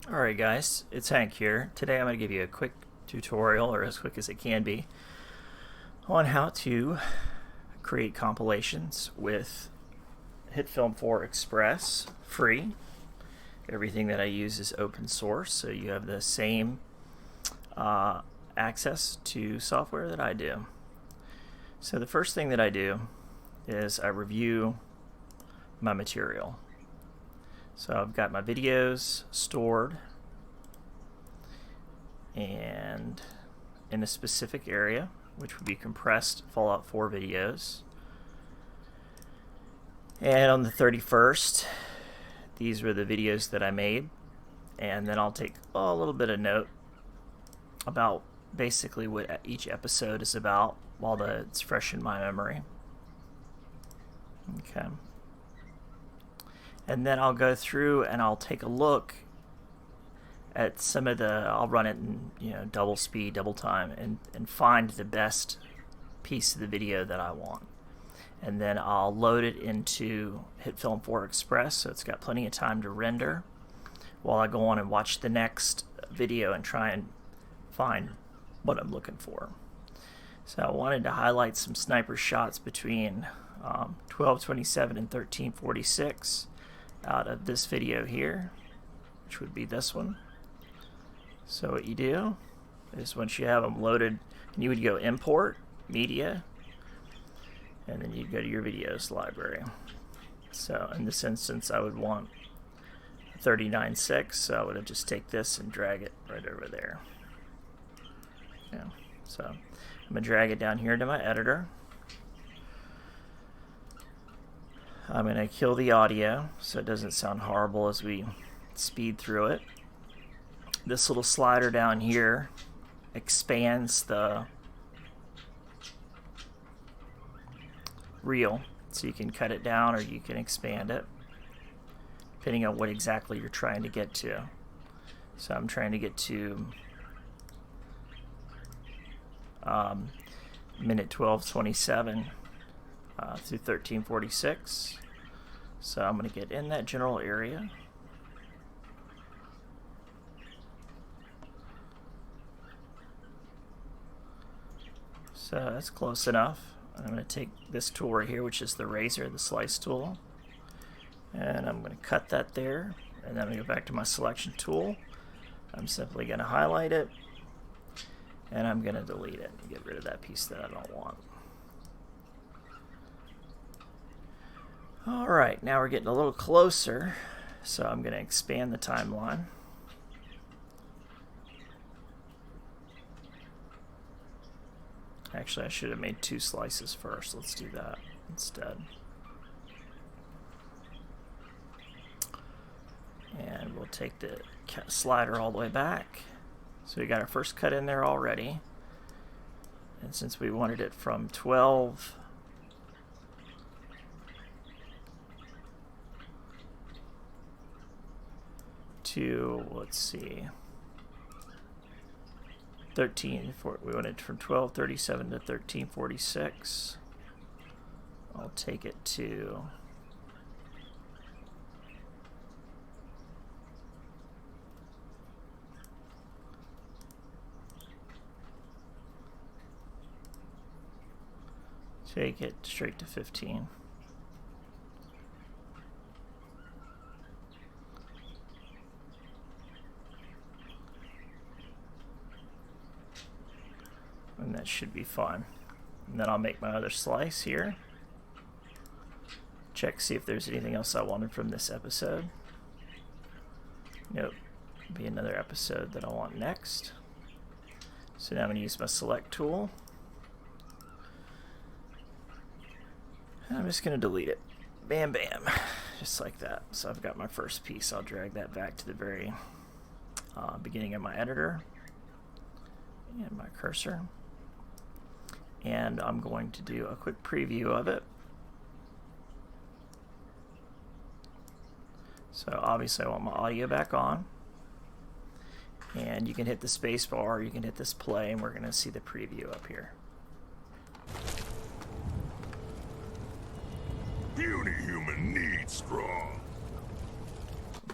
Alright guys, it's Hank here. Today I'm going to give you a quick tutorial, or as quick as it can be, on how to create compilations with HitFilm 4 Express free. Everything that I use is open source, so you have the same access to software that I do. So the first thing that I do is I review my material. So I've got my videos stored and in a specific area, which would be compressed Fallout 4 videos. And on the 31st, these were the videos that I made. And then I'll take a little bit of note about basically what each episode is about while it's fresh in my memory. Okay. And then I'll go through and I'll take a look at some of I'll run it in double speed, double time, and find the best piece of the video that I want. And then I'll load it into HitFilm 4 Express, so it's got plenty of time to render while I go on and watch the next video and try and find what I'm looking for. So I wanted to highlight some sniper shots between 12:27 and 13:46 out of this video here, which would be this one. So what you do is once you have them loaded, you would go import media, and then you'd go to your videos library. So in this instance I would want 39.6, so I would have just take this and drag it right over there. Yeah. So I'm going to drag it down here to my editor. I'm going to kill the audio so it doesn't sound horrible as we speed through it. This little slider down here expands the reel, so you can cut it down or you can expand it depending on what exactly you're trying to get to. So I'm trying to get to minute 12:27 through 13:46. So I'm going to get in that general area. So that's close enough. I'm going to take this tool right here, which is the razor, the slice tool, and I'm going to cut that there, and then I'm going to go back to my selection tool. I'm simply going to highlight it, and I'm going to delete it and get rid of that piece that I don't want. Alright, now we're getting a little closer, so I'm going to expand the timeline. Actually, I should have made two slices first. Let's do that instead. And we'll take the slider all the way back. So we got our first cut in there already. And since we wanted it from 12 to, let's see, we want it from 12:37 to 13:46. I'll take it to straight to 15. And that should be fine. And then I'll make my other slice here. Check, see if there's anything else I wanted from this episode. Nope. Be another episode that I want next. So now I'm going to use my select tool. And I'm just going to delete it. Bam, bam. Just like that. So I've got my first piece. I'll drag that back to the very beginning of my editor. And my cursor. And I'm going to do a quick preview of it. So obviously I want my audio back on. And you can hit the space bar, you can hit this play, and we're going to see the preview up here. Puny human needs strong.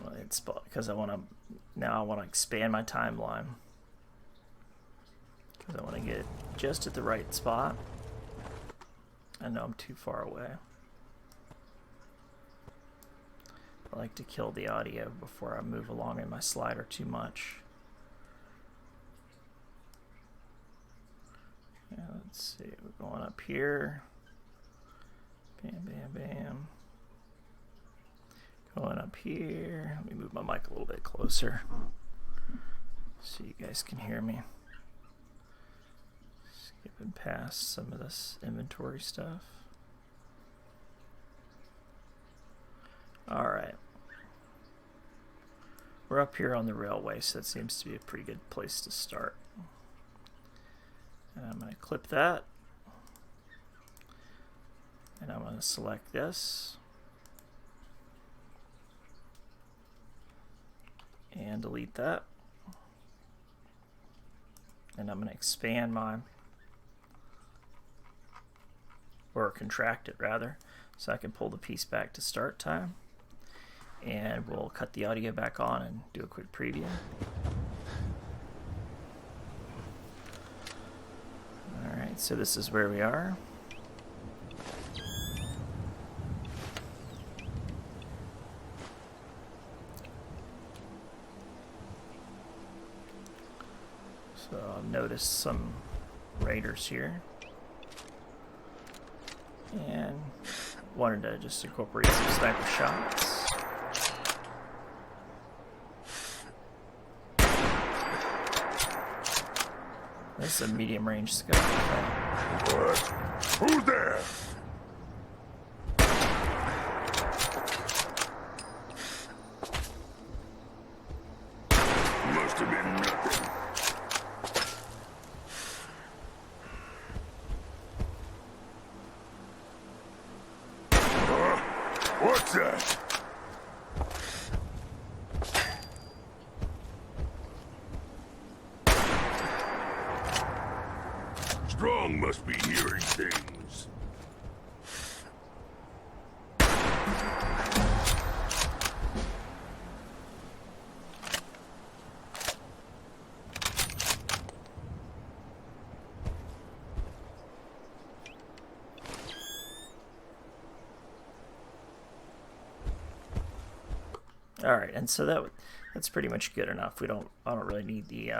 Well, right spot because I want to, now I want to expand my timeline because I want to get it just at the right spot. I know I'm too far away. I like to kill the audio before I move along in my slider too much. Yeah, let's see, we're going up here. Bam, bam, bam. Going up here. Let me move my mic a little bit closer so you guys can hear me. Skipping past some of this inventory stuff. Alright. We're up here on the railway, so that seems to be a pretty good place to start. And I'm going to clip that. And I'm going to select this. And delete that. And I'm going to expand my, or contract it rather, so I can pull the piece back to start time. And we'll cut the audio back on and do a quick preview. Alright, so this is where we are. So I've noticed some raiders here. And wanted to just incorporate some sniper shots. This is a medium range scope. What? Who's there? Must have been nothing. What's that? Strong must be hearing things. All right, and so that's pretty much good enough. I don't really need the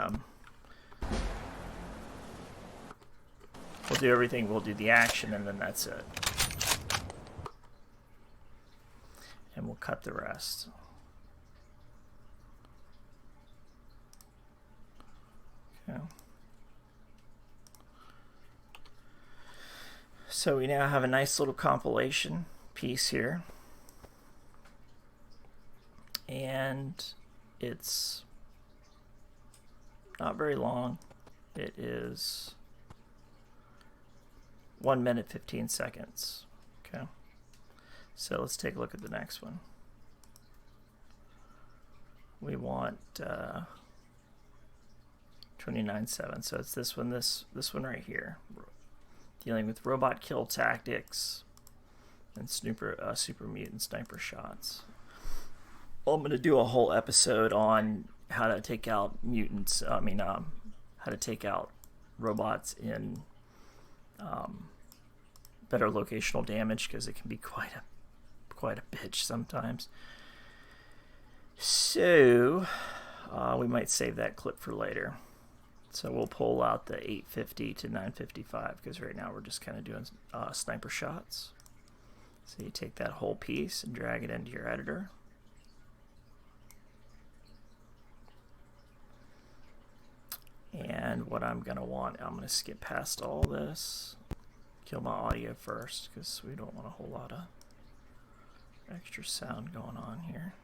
we'll do everything, we'll do the action, and then that's it. And we'll cut the rest. Okay. So we now have a nice little compilation piece here. And it's not very long. It is 1 minute 15 seconds. Okay, so let's take a look at the next one. We want 29.7, so it's this one, this one right here, dealing with robot kill tactics and super mutant sniper shots. Well, I'm going to do a whole episode on how to take out mutants. How to take out robots in better locational damage, because it can be quite a bitch sometimes. So we might save that clip for later. So we'll pull out the 850 to 955 because right now we're just kind of doing sniper shots. So you take that whole piece and drag it into your editor. And what I'm going to skip past all this, kill my audio first because we don't want a whole lot of extra sound going on here.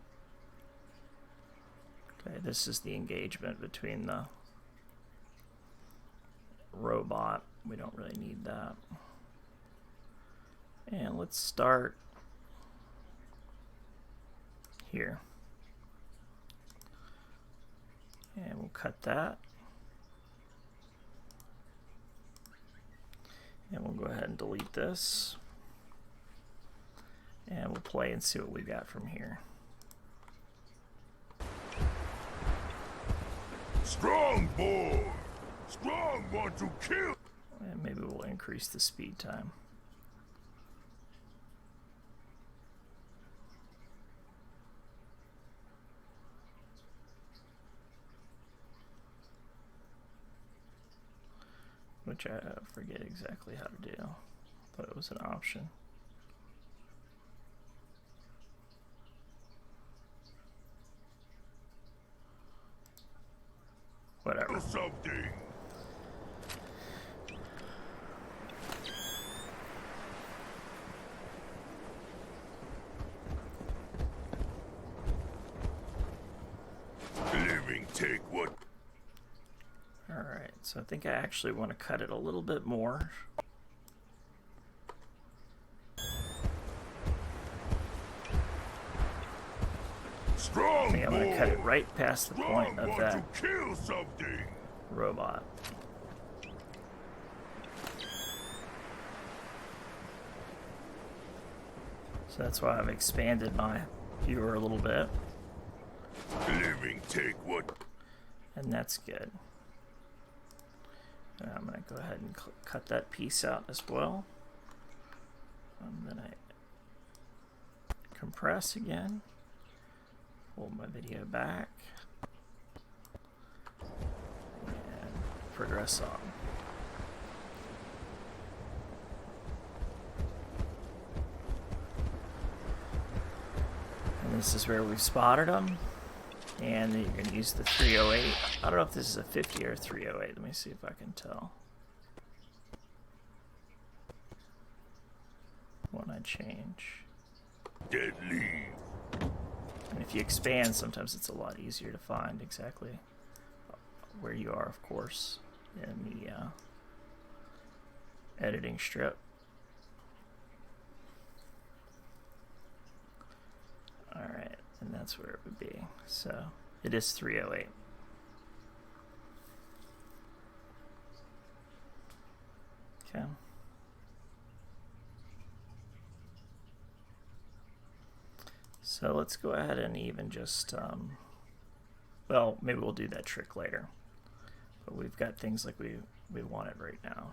Okay, this is the engagement between the robot. We don't really need that. And let's start here. And we'll cut that. And we'll go ahead and delete this. And we'll play and see what we got from here. Strong boy. Strong want to kill. And maybe we'll increase the speed time. Which I forget exactly how to do, but it was an option. Whatever. Something. Living take what? Alright, so I think I actually want to cut it a little bit more. Strong I think I'm going to cut it right past the point of that kill something. robot. So that's why I've expanded my viewer a little bit. Living take what? And that's good. And I'm going to go ahead and cut that piece out as well. I'm going to compress again. Hold my video back. And progress on. And this is where we've spotted them. And then you're going to use the 308. I don't know if this is a 50 or a 308. Let me see if I can tell. When I change. Deadly. And if you expand, sometimes it's a lot easier to find exactly where you are, of course, in the editing strip. Alright, and that's where it would be. So it is 308. Okay. So let's go ahead and even just, well, maybe we'll do that trick later. But we've got things like we want it right now.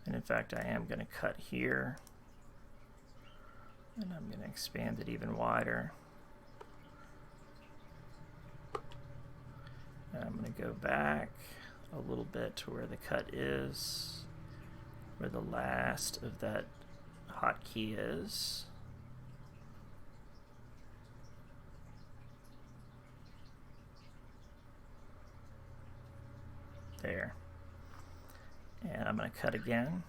And in fact, I am going to cut here. And I'm going to expand it even wider. And I'm going to go back a little bit to where the cut is, where the last of that hotkey is. There. And I'm going to cut again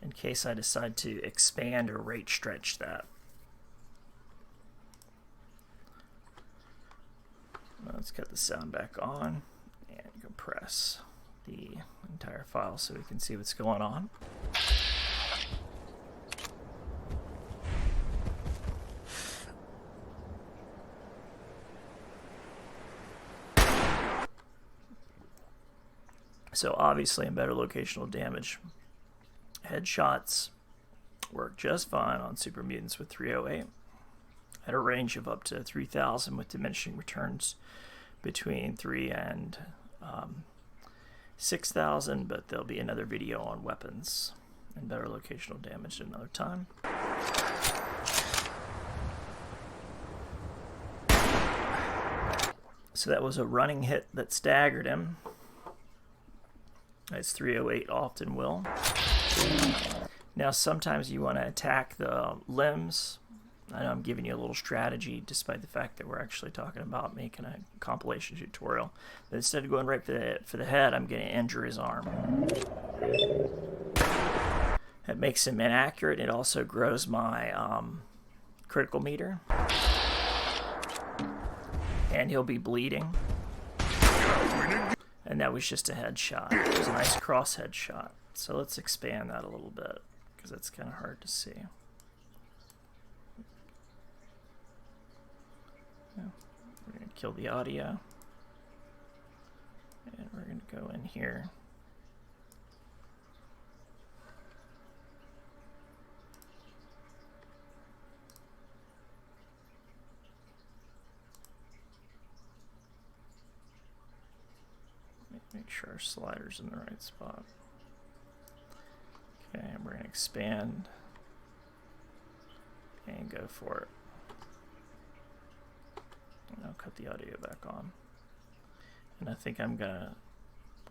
in case I decide to expand or rate stretch that. Let's cut the sound back on and compress the entire file so we can see what's going on. So obviously in better locational damage, headshots work just fine on Super Mutants with 308 at a range of up to 3,000 with diminishing returns between 3 and 6,000, but there'll be another video on weapons and better locational damage at another time. So that was a running hit that staggered him, as 308 often will. Now sometimes you want to attack the limbs. I know I'm giving you a little strategy despite the fact that we're actually talking about making a compilation tutorial. But instead of going right for the head, I'm going to injure his arm. It makes him inaccurate. It also grows my critical meter. And he'll be bleeding. And that was just a headshot. It was a nice cross headshot. So let's expand that a little bit, because it's kind of hard to see. Yeah. We're going to kill the audio. And we're going to go in here. Make sure our slider's in the right spot. Okay, we're going to expand and go for it. And I'll cut the audio back on. And I think I'm going to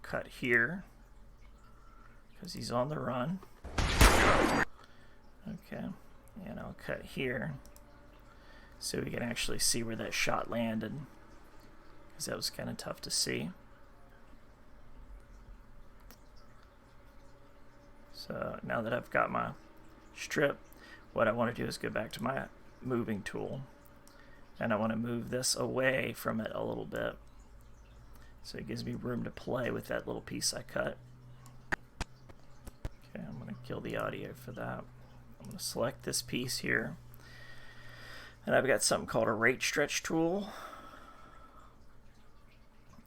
cut here because he's on the run. Okay, and I'll cut here so we can actually see where that shot landed, because that was kind of tough to see. So now that I've got my strip, what I want to do is go back to my moving tool, and I want to move this away from it a little bit so it gives me room to play with that little piece I cut. Okay, I'm going to kill the audio for that. I'm going to select this piece here, and I've got something called a rate stretch tool.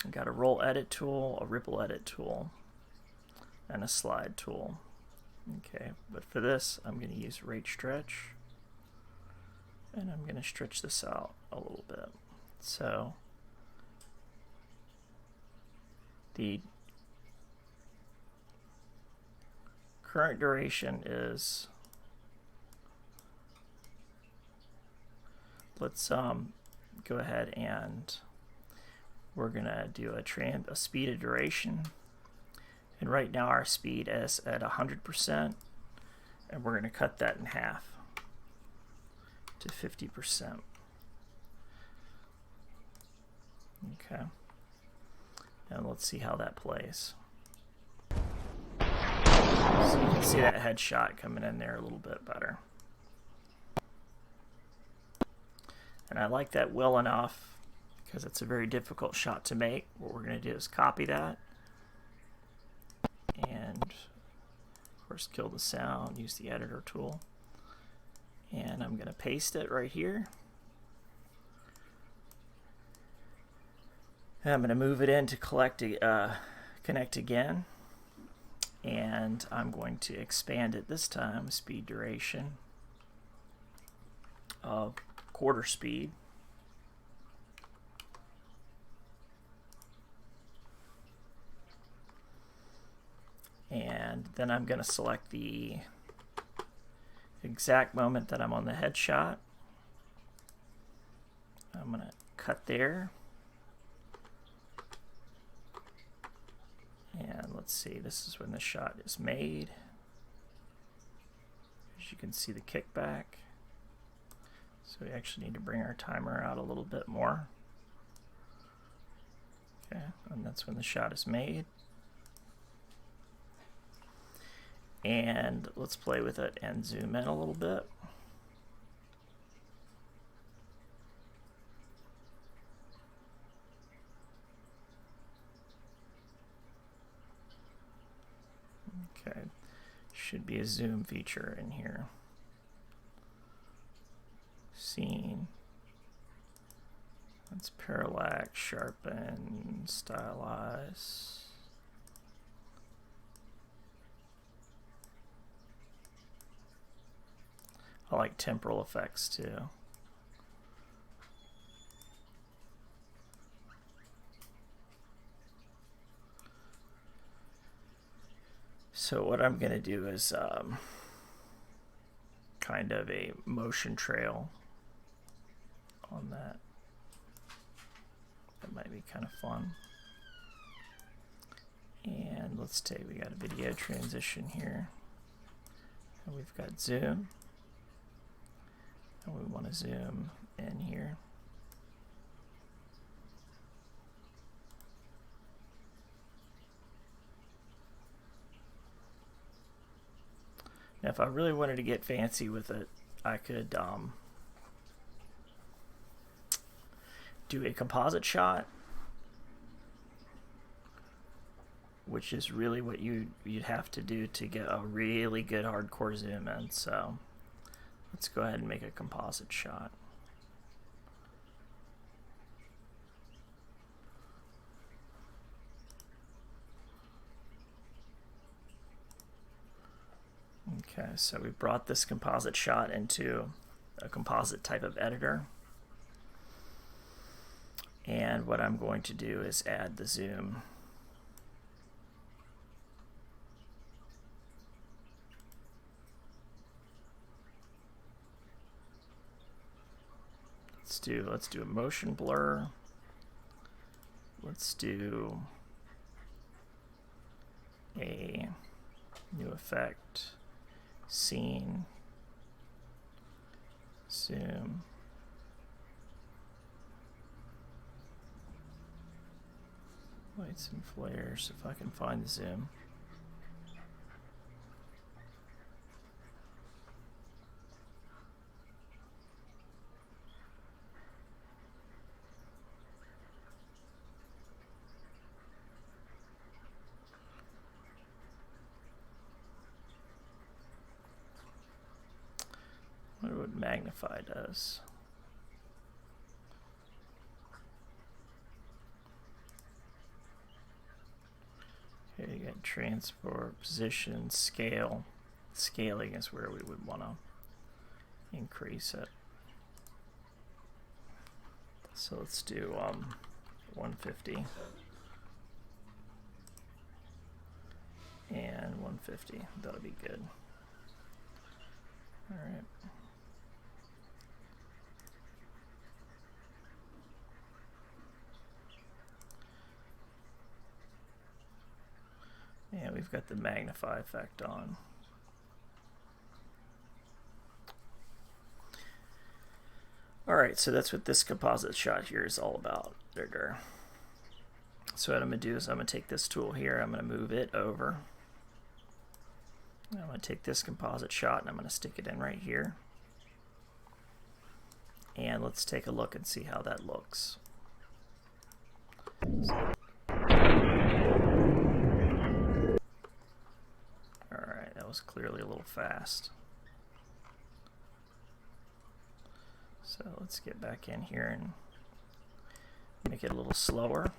I've got a roll edit tool, a ripple edit tool, and a slide tool. Okay, but for this I'm going to use rate stretch, and I'm going to stretch this out a little bit. So the current duration is, let's go ahead and we're gonna do a speed of duration, and right now our speed is at 100%, and we're gonna cut that in half to 50%. Okay, and let's see how that plays. So you can see that headshot coming in there a little bit better. And I like that well enough because it's a very difficult shot to make. What we're going to do is copy that and of course kill the sound, use the editor tool, and I'm going to paste it right here. And I'm going to move it in to connect again, and I'm going to expand it this time, speed duration of quarter speed. And then I'm going to select the exact moment that I'm on the headshot. I'm going to cut there. And let's see, this is when the shot is made. As you can see the kickback. So we actually need to bring our timer out a little bit more. Okay, and that's when the shot is made. And let's play with it and zoom in a little bit. Okay, should be a zoom feature in here. Scene. Let's parallax, sharpen, stylize. I like temporal effects too. So what I'm going to do is kind of a motion trail on that. That might be kind of fun. And let's say we got a video transition here, and we've got zoom, and we want to zoom in here. Now if I really wanted to get fancy with it, I could do a composite shot, which is really what you'd have to do to get a really good hardcore zoom in. So let's go ahead and make a composite shot. Okay, so we brought this composite shot into a composite type of editor. And what I'm going to do is add the zoom Let's do a motion blur. Let's do a new effect, scene, zoom. Lights and flares, if I can find the zoom. I wonder what magnify does. Okay, you got transport, position, scale. Scaling is where we would want to increase it. So let's do 150 and 150. That'll be good. All right. And we've got the magnify effect on. Alright, so that's what this composite shot here is all about. So what I'm going to do is I'm going to take this tool here, I'm going to move it over. I'm going to take this composite shot and I'm going to stick it in right here. And let's take a look and see how that looks. Alright, that was clearly a little fast. So let's get back in here and make it a little slower.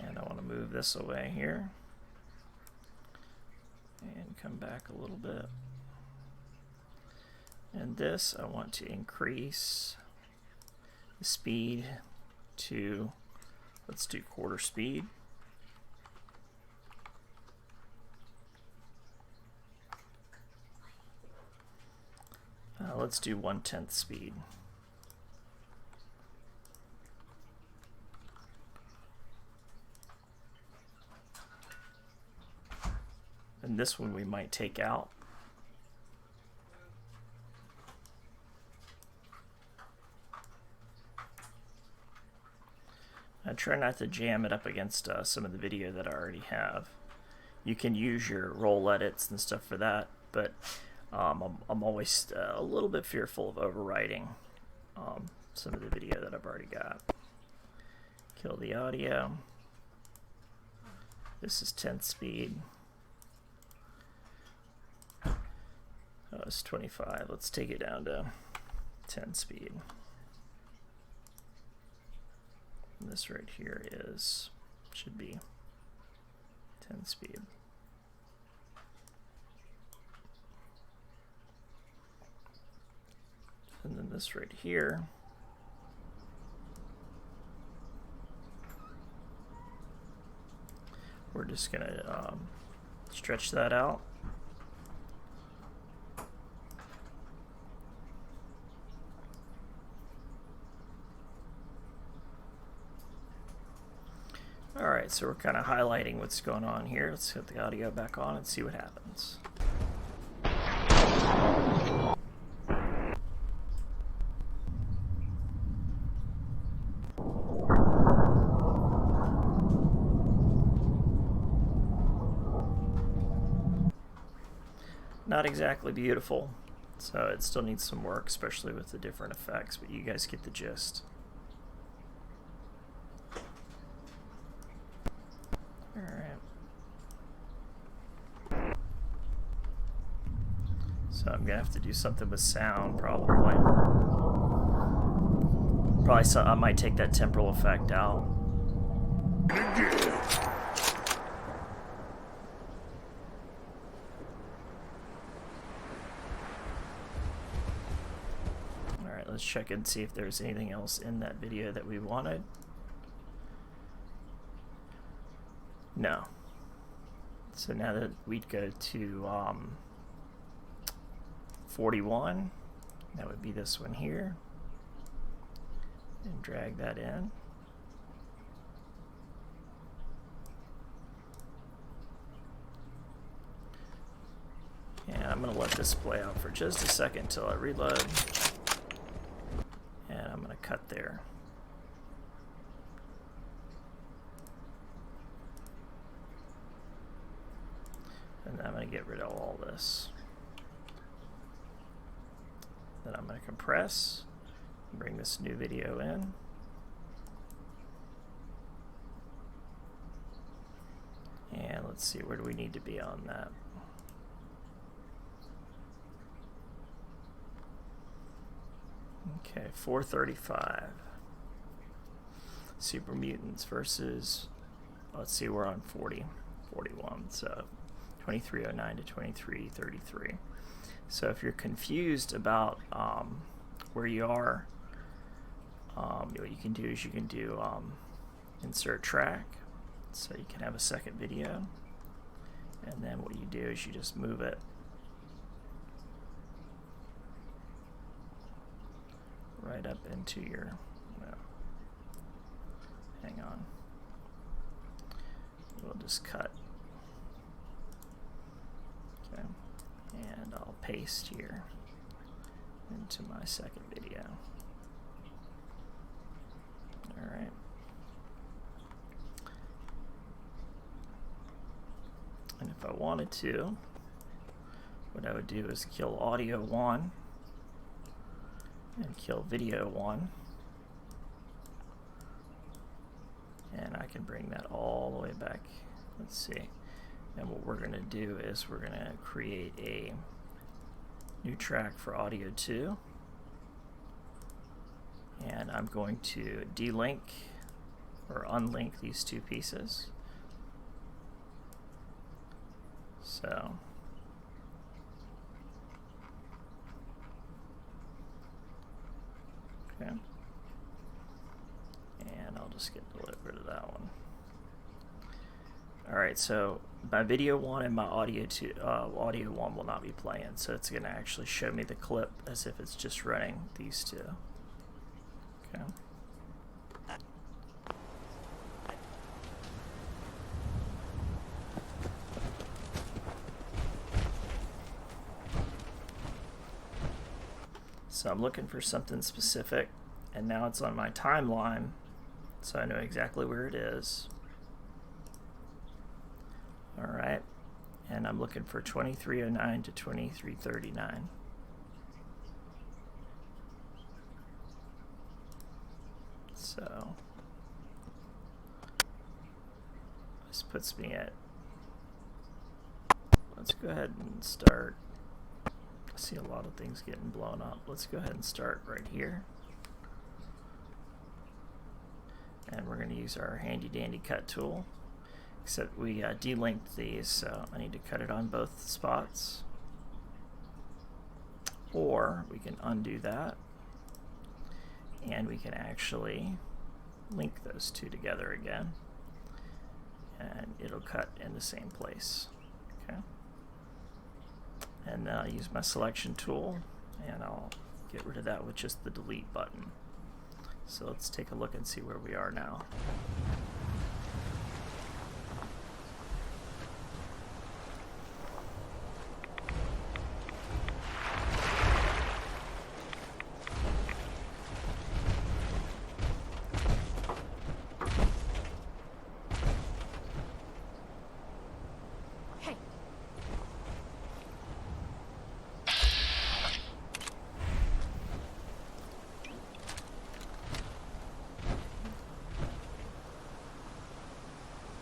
And I want to move this away here and come back a little bit. And this I want to increase the speed to, let's do quarter speed. Let's do 1/10 speed. And this one we might take out. I try not to jam it up against some of the video that I already have. You can use your roll edits and stuff for that, but I'm always a little bit fearful of overwriting some of the video that I've already got. Kill the audio. This is 10th speed. Oh, it's 25. Let's take it down to 10 speed. And this right here should be 10 speed. And then this right here we're just gonna stretch that out. Alright, so we're kind of highlighting what's going on here. Let's put the audio back on and see what happens. Not exactly beautiful, so it still needs some work, especially with the different effects, but you guys get the gist. So I'm gonna have to do something with sound, probably. I might take that temporal effect out. Alright, let's check and see if there's anything else in that video that we wanted. No. So now that we'd go to 41, that would be this one here, and drag that in. And I'm going to let this play out for just a second until I reload. And I'm going to cut there. And then I'm going to get rid of all this. Then I'm going to compress, bring this new video in. And let's see, where do we need to be on that? Okay, 435. Super Mutants versus, let's see, we're on 41, so 2309 to 2333. So if you're confused about where you are, what you can do is you can do insert track, so you can have a second video, and then what you do is you just move it right up into your, hang on, we'll just cut, okay, and I'll paste here into my second video. Alright. And if I wanted to, what I would do is kill audio 1 and kill video 1, and I can bring that all the way back. Let's see. And what we're going to do is we're going to create a new track for audio 2, and I'm going to delink or unlink these two pieces. So okay, and I'll just get rid of that one. Alright, so my video 1 and my audio 1 will not be playing, so it's going to actually show me the clip as if it's just running these two. Okay. So I'm looking for something specific, and now it's on my timeline, so I know exactly where it is. Alright, and I'm looking for 2309 to 2339. So this puts me at, let's go ahead and start. I see a lot of things getting blown up. Let's go ahead and start right here. And we're going to use our handy dandy cut tool. Except we delinked these, so I need to cut it on both spots. Or we can undo that, and we can actually link those two together again, and it'll cut in the same place. Okay. And then I'll use my selection tool, and I'll get rid of that with just the delete button. So let's take a look and see where we are now.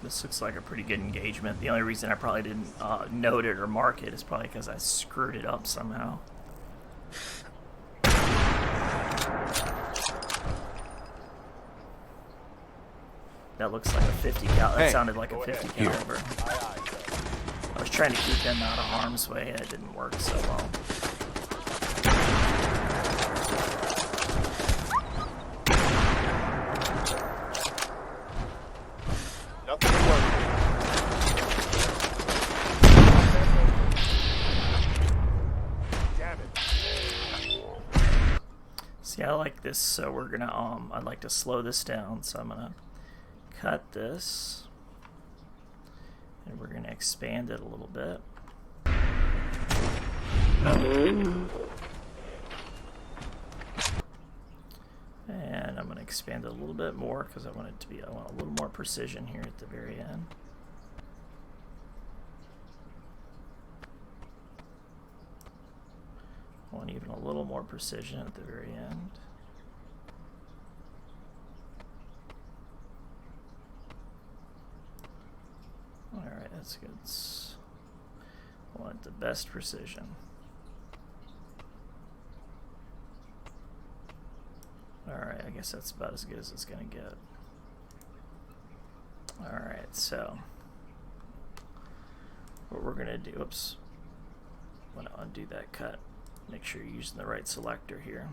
This looks like a pretty good engagement. The only reason I probably didn't note it or mark it is probably because I screwed it up somehow. That looks like a 50 cal. That sounded like a 50 caliber. I was trying to keep them out of harm's way, and it didn't work so well. this, so we're gonna I'd like to slow this down, so I'm gonna cut this and we're gonna expand it a little bit. And I'm gonna expand it a little bit more because I want it to be, I want a little more precision here at the very end. I want even a little more precision at the very end. Alright, that's good. I want the best precision. Alright, I guess that's about as good as it's gonna get. Alright, so what we're gonna do, oops, I'm gonna undo that cut. Make sure you're using the right selector here.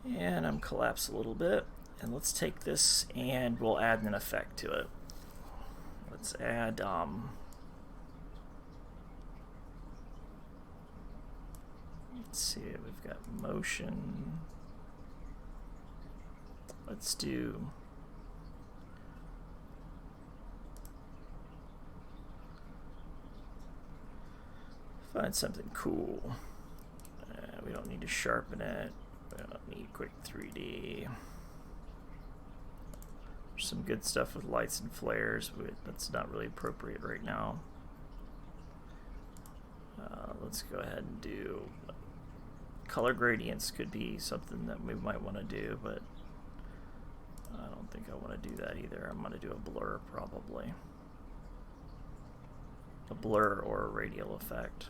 And I'm collapsed a little bit. And let's take this and we'll add an effect to it. Let's add let's see, we've got motion. Let's do find something cool. We don't need to sharpen it. We don't need quick 3D. There's some good stuff with lights and flares, but that's not really appropriate right now. Let's go ahead and do color gradients. Could be something that we might want to do, but I don't think I want to do that either. I'm going to do a blur probably. A blur or a radial effect.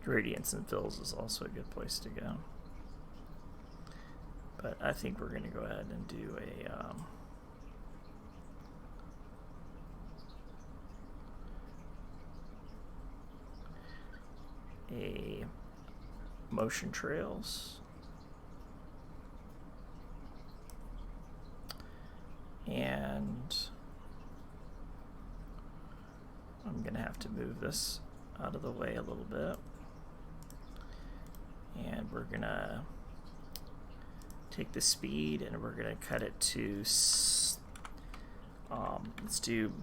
Gradients and fills is also a good place to go. But I think we're going to go ahead and do a motion trails. And I'm going to have to move this out of the way a little bit. And we're going to take the speed and we're going to cut it to, let's do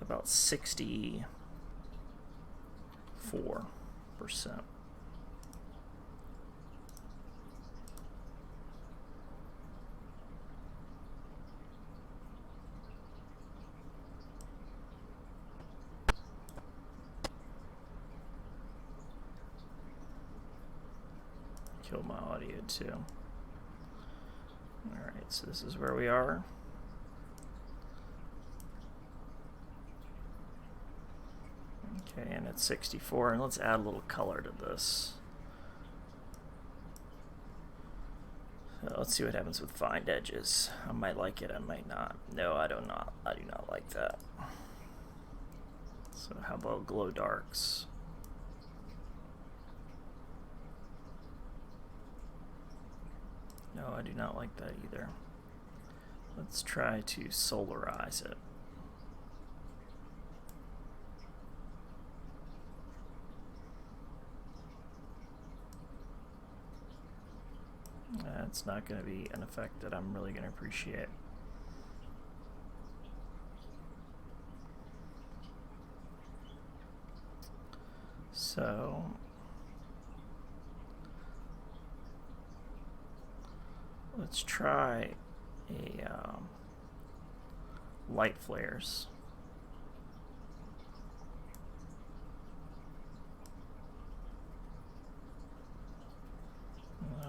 about 64%. Kill my audio too. Alright, so this is where we are. Okay, and it's 64, and let's add a little color to this. So let's see what happens with find edges. I might like it, I might not. No, I do not like that. So how about glow darks? No, I do not like that either. Let's try to solarize it. That's not going to be an effect that I'm really going to appreciate. So let's try a light flares.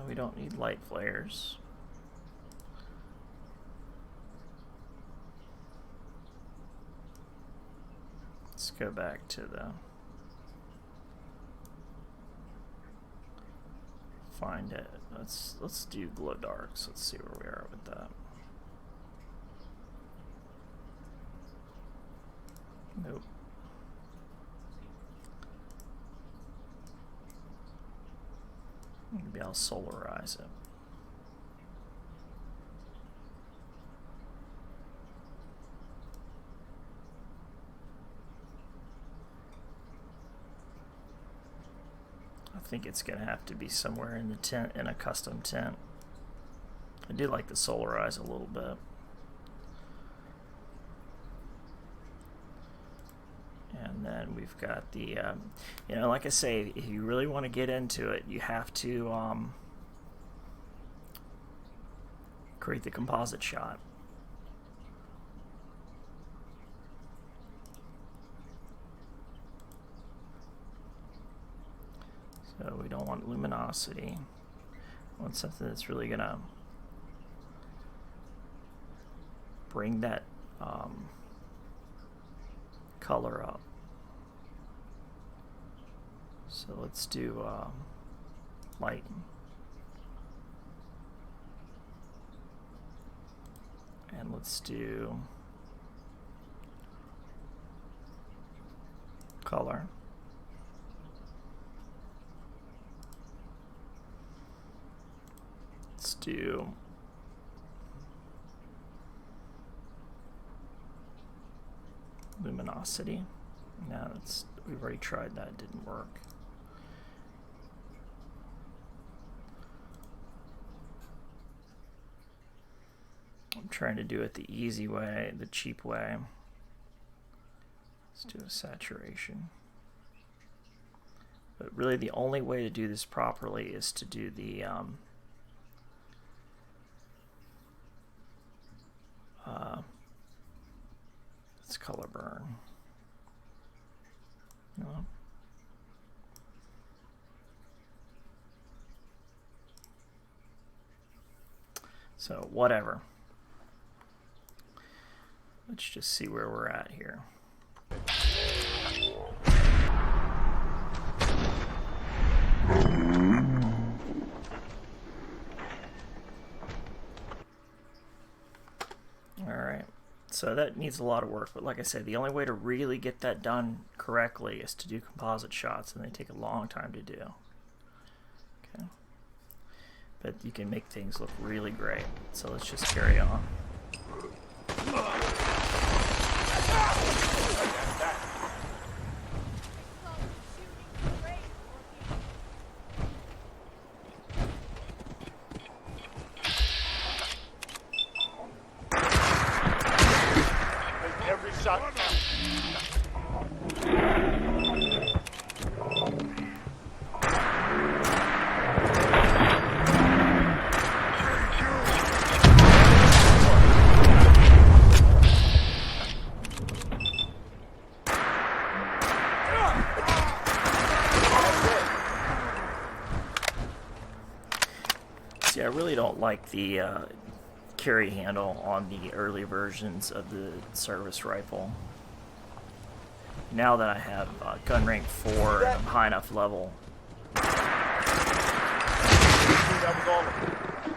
We don't need light flares. Let's go back to the find it. Let's do glow darks. Let's see where we are with that. Nope. Maybe I'll solarize it. think it's going to have to be somewhere in the tint, in a custom tint. I do like to solarize a little bit. And then we've got the, you know, like I say, if you really want to get into it, you have to create the composite shot. So we don't want luminosity. We want something that's really going to bring that color up. So let's do light. And let's do color. Let's do luminosity. No, we've already tried that, it didn't work. I'm trying to do it the easy way, the cheap way. Let's do a saturation. But really the only way to do this properly is to do the let's color burn. No. So whatever. Let's just see where we're at here. Alright, so that needs a lot of work, but like I said, the only way to really get that done correctly is to do composite shots, and they take a long time to do. Okay. But you can make things look really great, so let's just carry on. Every shot counts. See, I really don't like the carry handle on the early versions of the service rifle. Now that I have gun rank 4 and I'm high enough level,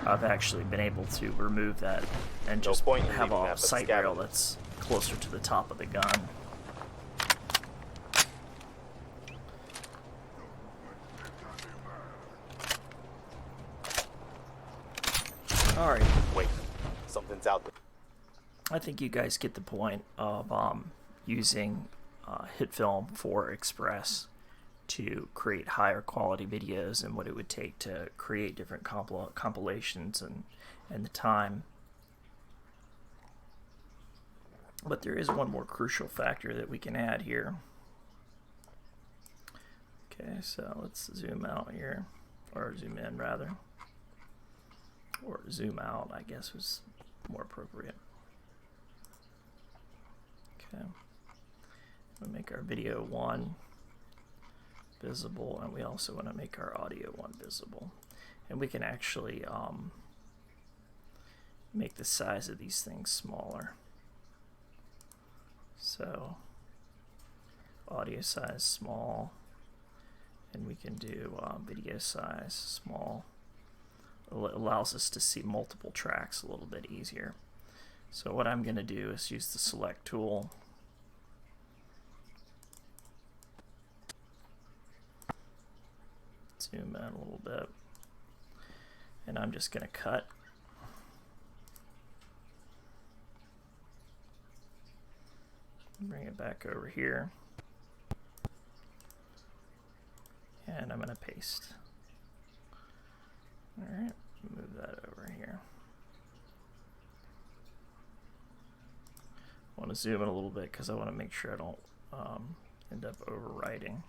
I've actually been able to remove that and just have a sight rail that's closer to the top of the gun. Alright. Wait, something's out there. I think you guys get the point of using HitFilm for Express to create higher quality videos and what it would take to create different compilations and the time. But there is one more crucial factor that we can add here. Okay, so let's zoom out here, or zoom in rather, or zoom out, I guess was more appropriate. Okay, we'll make our video 1 visible, and we also want to make our audio 1 visible. And we can actually make the size of these things smaller. So audio size small, and we can do video size small. It allows us to see multiple tracks a little bit easier. So what I'm going to do is use the select tool. Zoom in a little bit. And I'm just going to cut. Bring it back over here. And I'm going to paste. Alright, move that over here. I want to zoom in a little bit because I want to make sure I don't end up overwriting.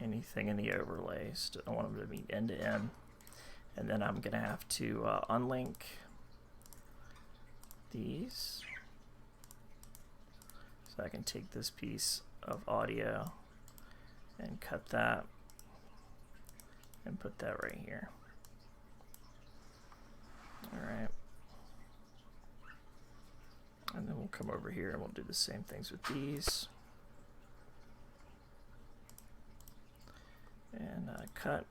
Anything in the overlays. I want them to be end to end. And then I'm going to have to unlink these. So I can take this piece of audio and cut that and put that right here. Alright. And then we'll come over here and we'll do the same things with these. And cut.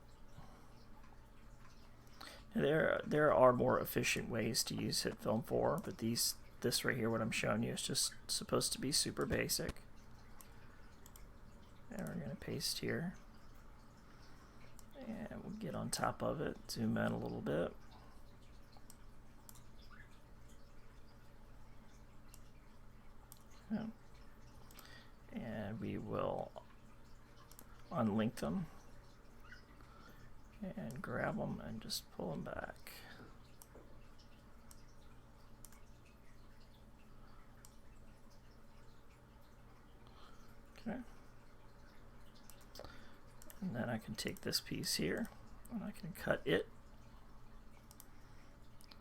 There are more efficient ways to use HitFilm 4, but this right here, what I'm showing you, is just supposed to be super basic. And we're going to paste here. And we'll get on top of it, zoom in a little bit. And we will unlink them and grab them and just pull them back. Okay. And then I can take this piece here and I can cut it.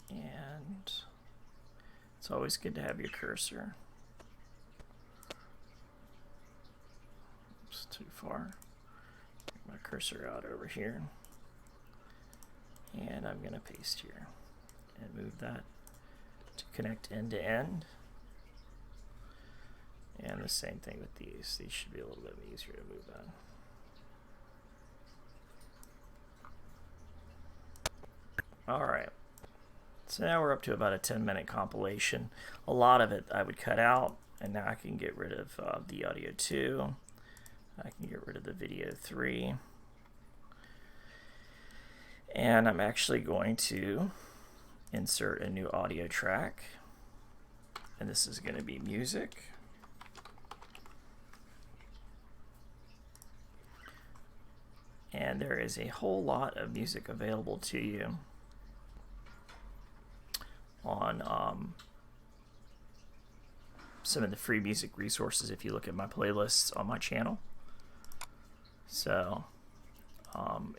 And it's always good to have your cursor. Oops, too far. Get my cursor out over here. And I'm going to paste here and move that to connect end to end. And the same thing with these. These should be a little bit easier to move on. Alright. So now we're up to about a 10-minute compilation. A lot of it I would cut out, and now I can get rid of the audio 2. I can get rid of the video 3. And I'm actually going to insert a new audio track. And this is going to be music. And there is a whole lot of music available to you on some of the free music resources if you look at my playlists on my channel. So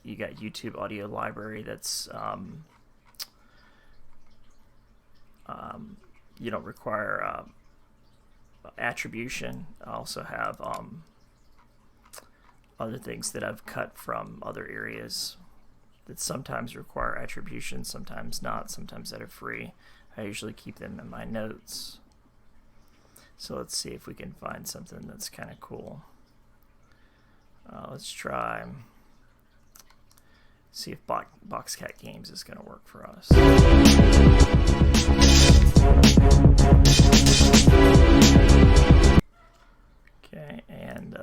you got YouTube audio library that's you don't require attribution. I also have other things that I've cut from other areas that sometimes require attribution, sometimes not, sometimes that are free. I usually keep them in my notes. So let's see if we can find something that's kind of cool. Let's try, see if Boxcat Games is going to work for us. Okay, and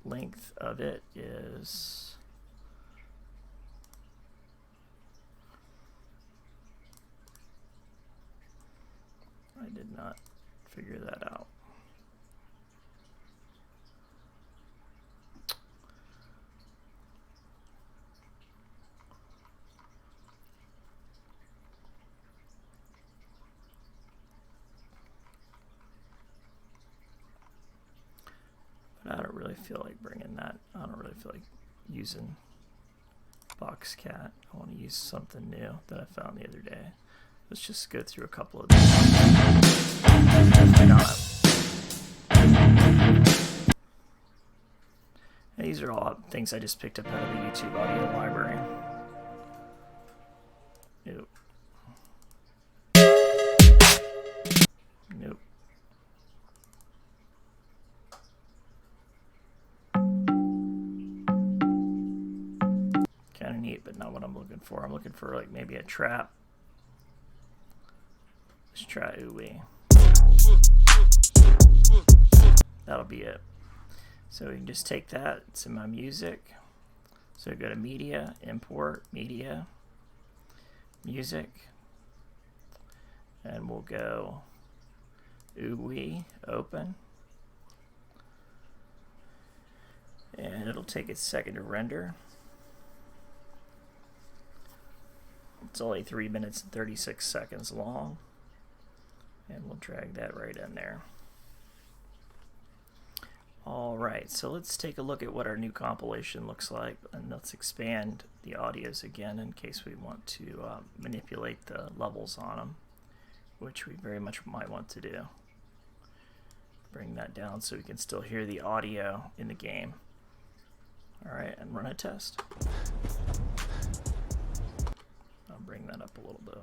length of it is I did not figure that out. I don't really feel like bringing that. I don't really feel like using Boxcat. I want to use something new that I found the other day. Let's just go through a couple of these. Why not? And these are all things I just picked up out of the YouTube audio library. Nope. Nope. Kind of neat, but not what I'm looking for. I'm looking for like maybe a trap. Let's try ooey. That'll be it. So we can just take that. It's in my music. So go to media, import, media, music, and we'll go ooey, open, And it'll take a second to render. It's only 3 minutes and 36 seconds long. And we'll drag that right in there. Alright, so let's take a look at what our new compilation looks like, and let's expand the audios again in case we want to manipulate the levels on them, which we very much might want to do. Bring that down so we can still hear the audio in the game. Alright, and run a test. I'll bring that up a little bit.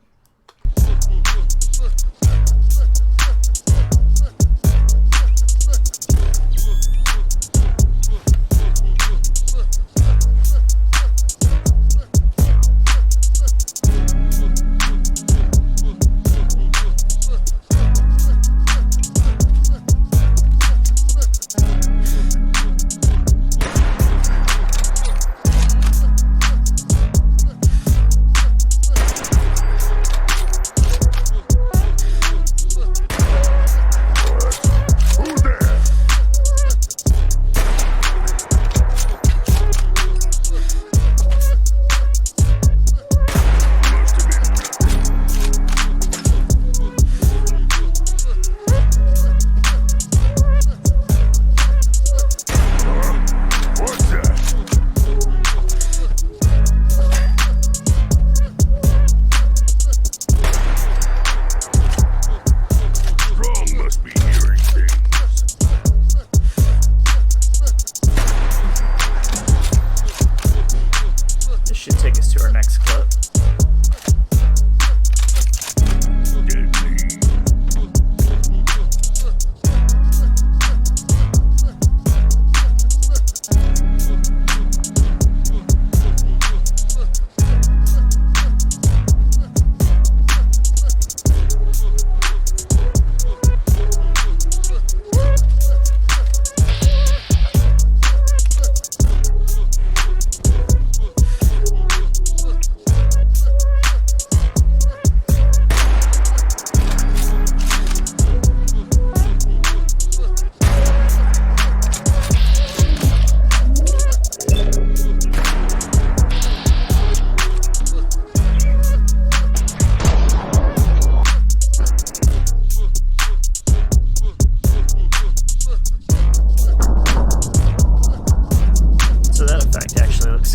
Should take us to our next clip.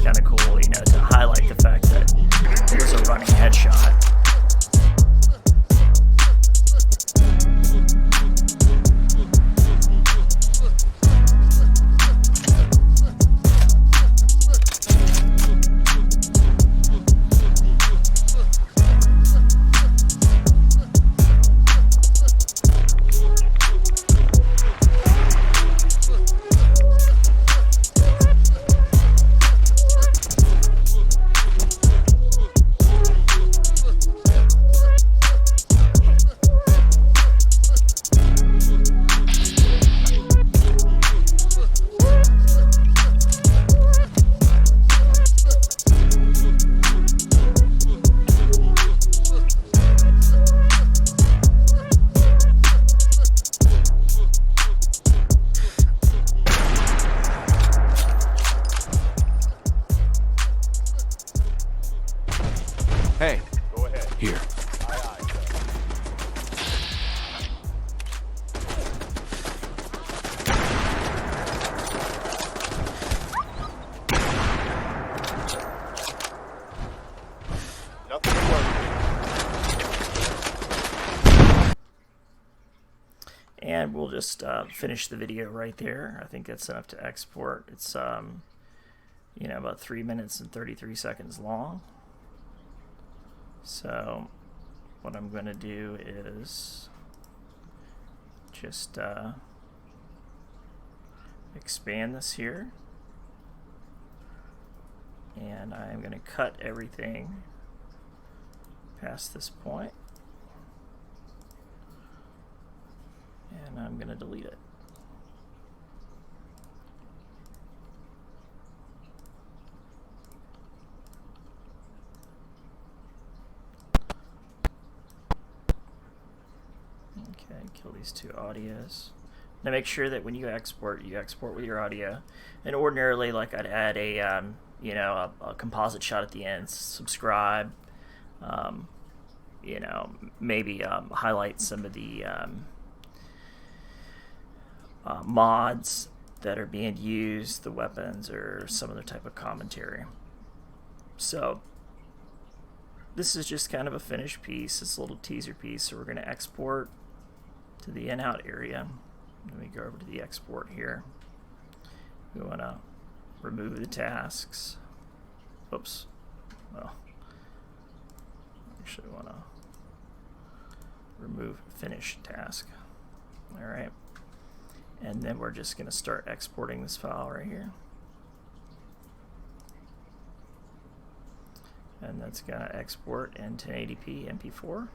Kind of cool, you know, to highlight the fact that it was a running headshot. Hey, Go ahead. here. Aye, aye, sir. Nothing to worry. And we'll just finish the video right there. I think that's enough to export. It's you know, about 3 minutes and 33 seconds long. So what I'm going to do is just expand this here, and I'm going to cut everything past this point, and I'm going to delete it. Okay, kill these two audios. Now make sure that when you export with your audio. And ordinarily, like I'd add a a composite shot at the end. Subscribe. Maybe highlight some of the mods that are being used, the weapons, or some other type of commentary. So this is just kind of a finished piece. It's a little teaser piece. So we're going to export to the in-out area. Let me go over to the export here. We want to remove the tasks. Oops. Well, actually want to remove finish task. All right. And then we're just going to start exporting this file right here. And that's going to export in 1080p MP4.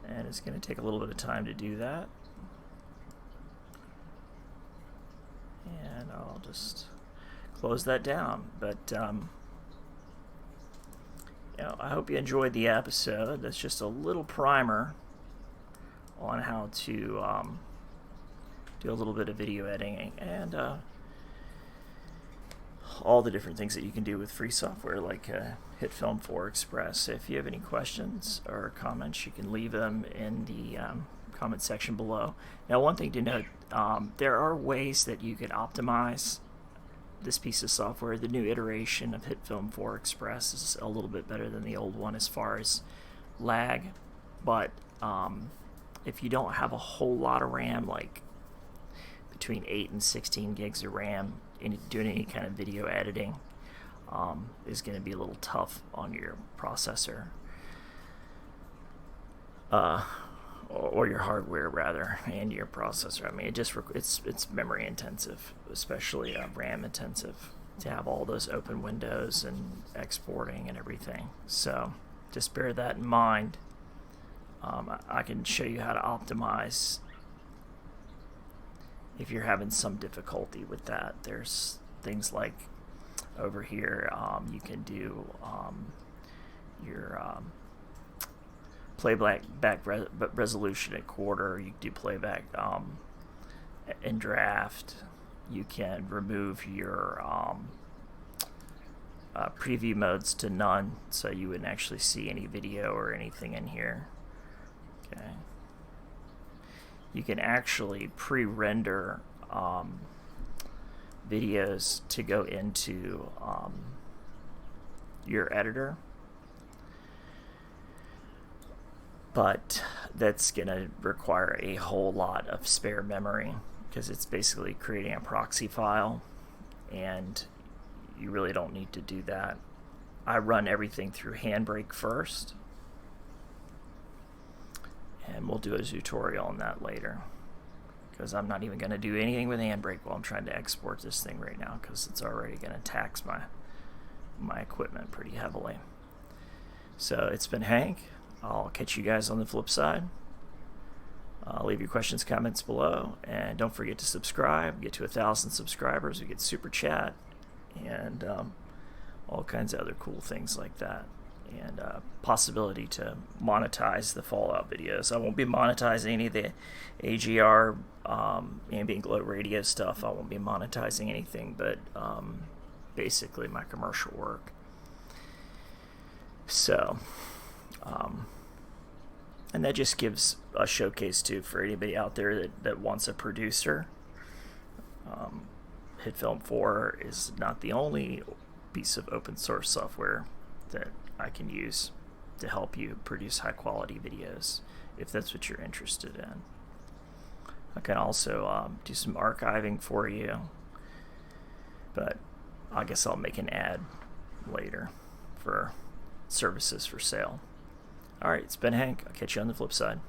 And it's going to take a little bit of time to do that. And I'll just close that down. But I hope you enjoyed the episode. That's just a little primer on how to do a little bit of video editing and all the different things that you can do with free software like HitFilm for Express. If you have any questions or comments, you can leave them in the comment section below. Now, one thing to note, there are ways that you can optimize this piece of software. The new iteration of HitFilm for Express is a little bit better than the old one as far as lag, but if you don't have a whole lot of RAM, like between 8 and 16 gigs of RAM, doing any kind of video editing is going to be a little tough on your processor. Or your hardware rather, and your processor. I mean, it's memory intensive, especially RAM intensive, to have all those open windows and exporting and everything. So just bear that in mind. I can show you how to optimize if you're having some difficulty with that. There's things like over here, you can do your playback resolution at quarter. You can do playback in draft. You can remove your preview modes to none, so you wouldn't actually see any video or anything in here. Okay. You can actually pre-render videos to go into your editor, but that's going to require a whole lot of spare memory because it's basically creating a proxy file, and you really don't need to do that. I run everything through Handbrake first, and we'll do a tutorial on that later, because I'm not even going to do anything with Handbrake while I'm trying to export this thing right now, because it's already going to tax my equipment pretty heavily. So it's been Hank. I'll catch you guys on the flip side. Leave your questions, comments below, and don't forget to subscribe. Get to 1,000 subscribers, we get super chat and all kinds of other cool things like that, and possibility to monetize the Fallout videos. I won't be monetizing any of the AGR ambient glow radio stuff. I won't be monetizing anything but basically my commercial work. So and that just gives a showcase too for anybody out there that wants a producer. HitFilm 4 is not the only piece of open source software that I can use to help you produce high quality videos, if that's what you're interested in. I can also do some archiving for you, but I guess I'll make an ad later for services for sale. Alright, it's been Hank. I'll catch you on the flip side.